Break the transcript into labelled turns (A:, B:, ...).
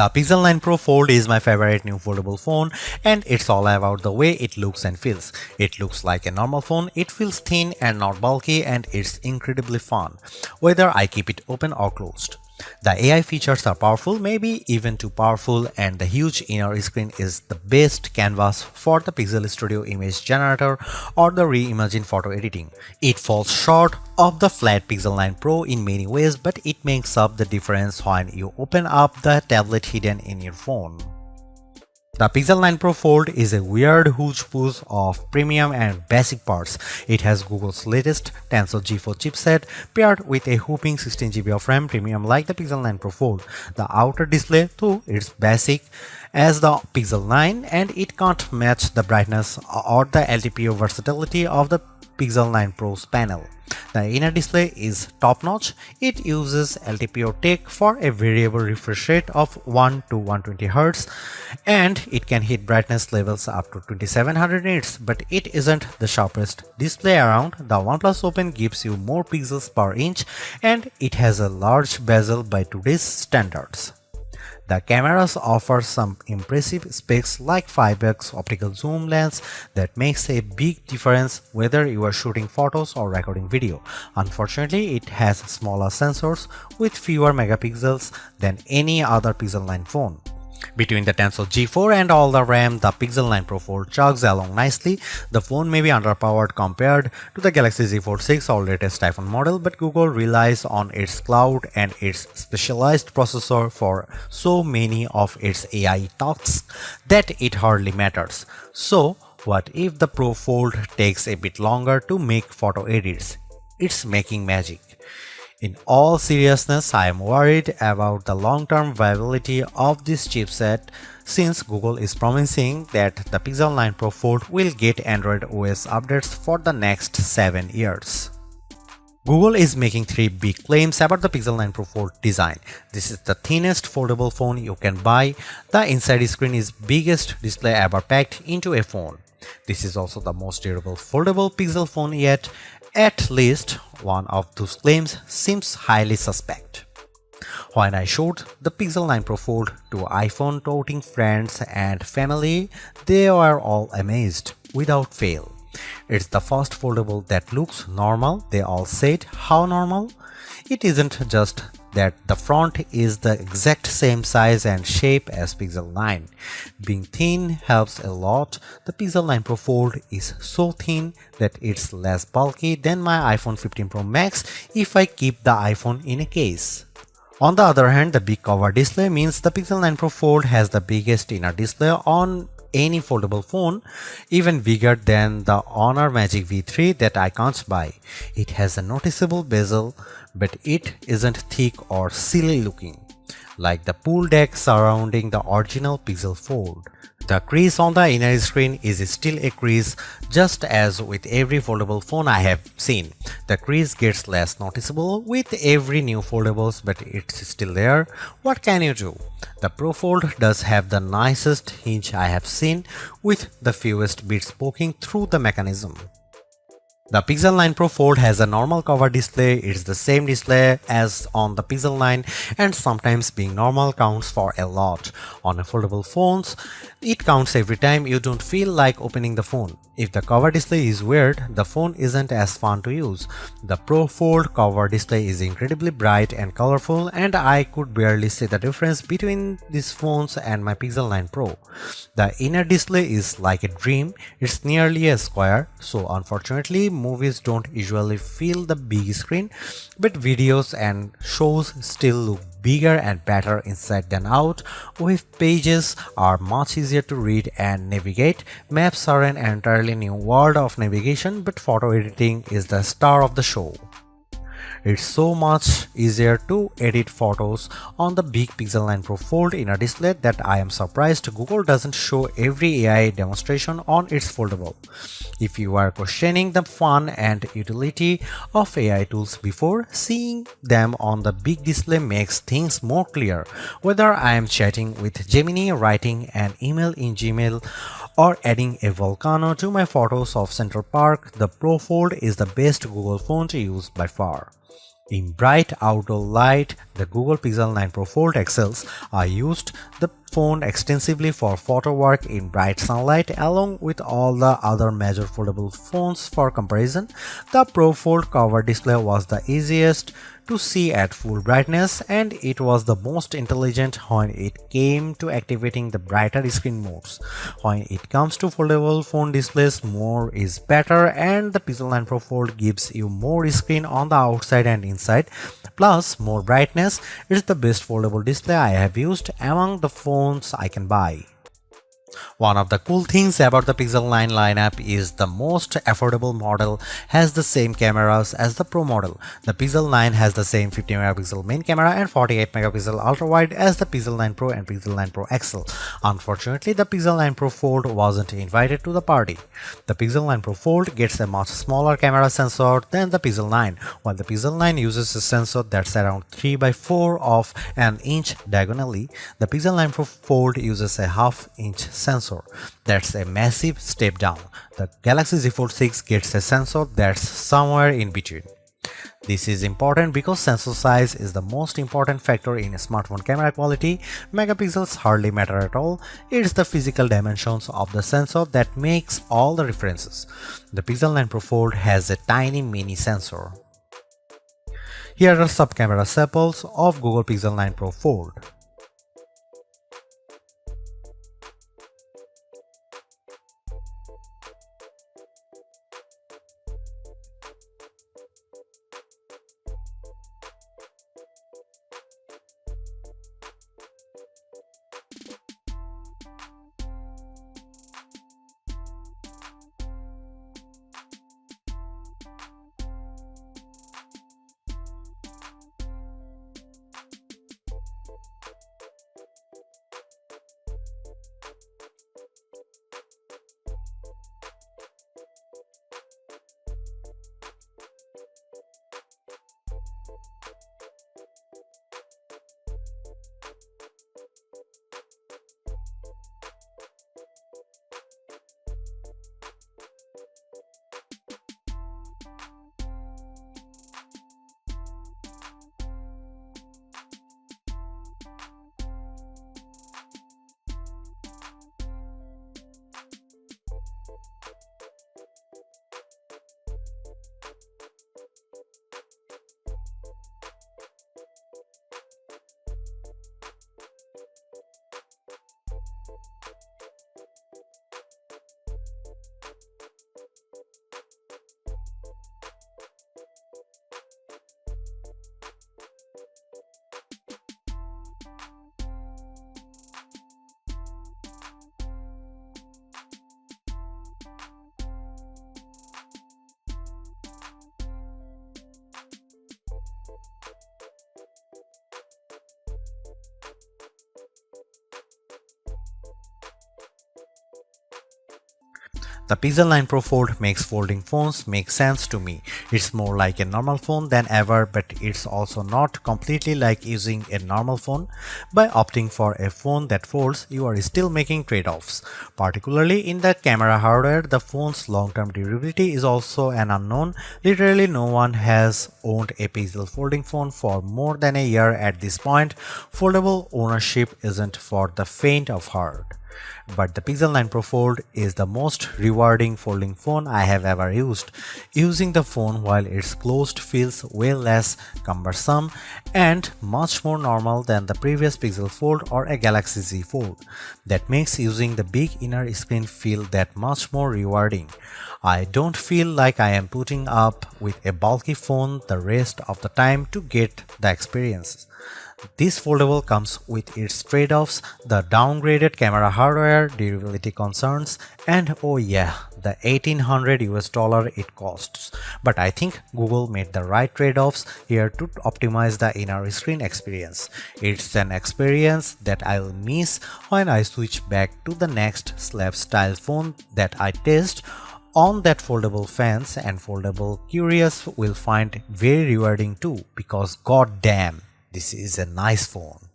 A: The Pixel 9 Pro Fold is my favorite new foldable phone, and it's all about the way it looks and feels. It looks like a normal phone, it feels thin and not bulky, and it's incredibly fun, whether I keep it open or closed. The AI features are powerful, maybe even too powerful, and the huge inner screen is the best canvas for the Pixel Studio image generator or the reimagined photo editing. It falls short of the flat Pixel 9 Pro in many ways, but it makes up the difference when you open up the tablet hidden in your phone. The Pixel 9 Pro Fold is a weird hodgepodge of premium and basic parts. It has Google's latest Tensor G4 chipset paired with a whopping 16GB of RAM, premium like the Pixel 9 Pro Fold. The outer display too is basic as the Pixel 9, and it can't match the brightness or the LTPO versatility of the Pixel 9 Pro's panel. The inner display is top-notch. It uses LTPO tech for a variable refresh rate of 1 to 120Hz, and it can hit brightness levels up to 2700 nits, but it isn't the sharpest display around. The OnePlus Open gives you more pixels per inch, and it has a large bezel by today's standards. The cameras offer some impressive specs like 5x optical zoom lens that makes a big difference whether you are shooting photos or recording video. Unfortunately, it has smaller sensors with fewer megapixels than any other Pixel 9 phone. Between the Tensor G4 and all the RAM, the Pixel 9 Pro Fold chugs along nicely. The phone may be underpowered compared to the Galaxy Z Fold 6 or latest iPhone model, but Google relies on its cloud and its specialized processor for so many of its AI tasks that it hardly matters. So, what if the Pro Fold takes a bit longer to make photo edits? It's making magic. In all seriousness, I am worried about the long-term viability of this chipset since Google is promising that the Pixel 9 Pro Fold will get Android OS updates for the next 7 years. Google is making 3 big claims about the Pixel 9 Pro Fold design. This is the thinnest foldable phone you can buy. The inside screen is biggest display ever packed into a phone. This is also the most durable foldable Pixel phone yet. At least one of those claims seems highly suspect. When I showed the Pixel 9 Pro Fold to iPhone toting friends and family, they were all amazed without fail. It's the first foldable that looks normal. They all said, how normal? It isn't just that the front is the exact same size and shape as Pixel 9. Being thin helps a lot. The Pixel 9 Pro Fold is so thin that it's less bulky than my iPhone 15 Pro Max if I keep the iPhone in a case. On the other hand, the big cover display means the Pixel 9 Pro Fold has the biggest inner display on any foldable phone, even bigger than the Honor Magic V3 that I can't buy. It has a noticeable bezel, but it isn't thick or silly looking, like the pool deck surrounding the original Pixel Fold. The crease on the inner screen is still a crease, just as with every foldable phone I have seen. The crease gets less noticeable with every new foldables, but it's still there. What can you do? The Pro Fold does have the nicest hinge I have seen, with the fewest bits poking through the mechanism. The Pixel 9 Pro Fold has a normal cover display. It's the same display as on the Pixel 9, and sometimes being normal counts for a lot. On a foldable phones, it counts every time you don't feel like opening the phone. If the cover display is weird, the phone isn't as fun to use. The Pro Fold cover display is incredibly bright and colorful, and I could barely see the difference between these phones and my Pixel 9 Pro. The inner display is like a dream. It's nearly a square, so unfortunately movies don't usually fill the big screen, but videos and shows still look bigger and better inside than out. Web pages are much easier to read and navigate. Maps are an entirely new world of navigation, but photo editing is the star of the show. It's so much easier to edit photos on the big Pixel 9 Pro Fold inner display that I am surprised Google doesn't show every AI demonstration on its foldable. If you are questioning the fun and utility of AI tools before, seeing them on the big display makes things more clear. Whether I am chatting with Gemini, writing an email in Gmail, or adding a volcano to my photos of Central Park, the Pro Fold is the best Google phone to use by far. In bright outdoor light, the Google Pixel 9 Pro Fold excels. I used the phone extensively for photo work in bright sunlight along with all the other major foldable phones for comparison. The Pro Fold cover display was the easiest to see at full brightness, and it was the most intelligent when it came to activating the brighter screen modes. When it comes to foldable phone displays, more is better, and the Pixel 9 Pro Fold gives you more screen on the outside and inside, plus more brightness. It's the best foldable display I have used among the phones I can buy. One of the cool things about the Pixel 9 lineup is the most affordable model has the same cameras as the Pro model. The Pixel 9 has the same 50 megapixel main camera and 48 megapixel ultra-wide as the Pixel 9 Pro and Pixel 9 Pro XL. Unfortunately, the Pixel 9 Pro Fold wasn't invited to the party. The Pixel 9 Pro Fold gets a much smaller camera sensor than the Pixel 9, while the Pixel 9 uses a sensor that's around 3 by 4 of an inch diagonally. The Pixel 9 Pro Fold uses a half-inch sensor. That's a massive step down. The Galaxy Z Fold 6 gets a sensor that's somewhere in between. This is important because sensor size is the most important factor in smartphone camera quality. Megapixels hardly matter at all. It's the physical dimensions of the sensor that makes all the differences. The Pixel 9 Pro Fold has a tiny mini sensor. Here are some camera samples of Google Pixel 9 Pro Fold. The Pixel 9 Pro Fold makes folding phones make sense to me. It's more like a normal phone than ever, but it's also not completely like using a normal phone. By opting for a phone that folds, you are still making trade-offs. Particularly in the camera hardware, the phone's long-term durability is also an unknown. Literally no one has owned a Pixel folding phone for more than a year at this point. Foldable ownership isn't for the faint of heart. But the Pixel 9 Pro Fold is the most rewarding folding phone I have ever used. Using the phone while it's closed feels way less cumbersome and much more normal than the previous Pixel Fold or a Galaxy Z Fold. That makes using the big inner screen feel that much more rewarding. I don't feel like I am putting up with a bulky phone the rest of the time to get the experience. This foldable comes with its trade-offs, the downgraded camera hardware, durability concerns, and oh yeah, the $1,800 it costs. But I think Google made the right trade-offs here to optimize the inner screen experience. It's an experience that I'll miss when I switch back to the next slab style phone that I test on that foldable fans, and foldable curious will find very rewarding too, because goddamn, this is a nice phone.